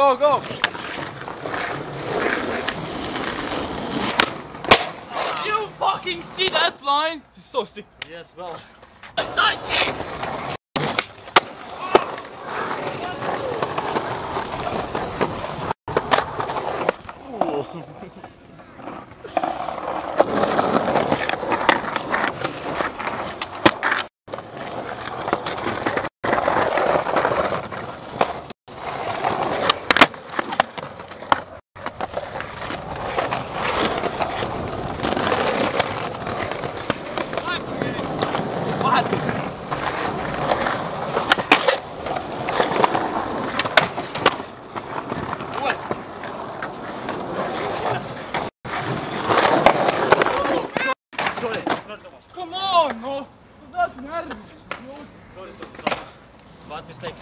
go, go! You fucking see that line? This is so sick. Yes, well. Touch it! Come on, no! That's nervous. Sorry, bad mistake.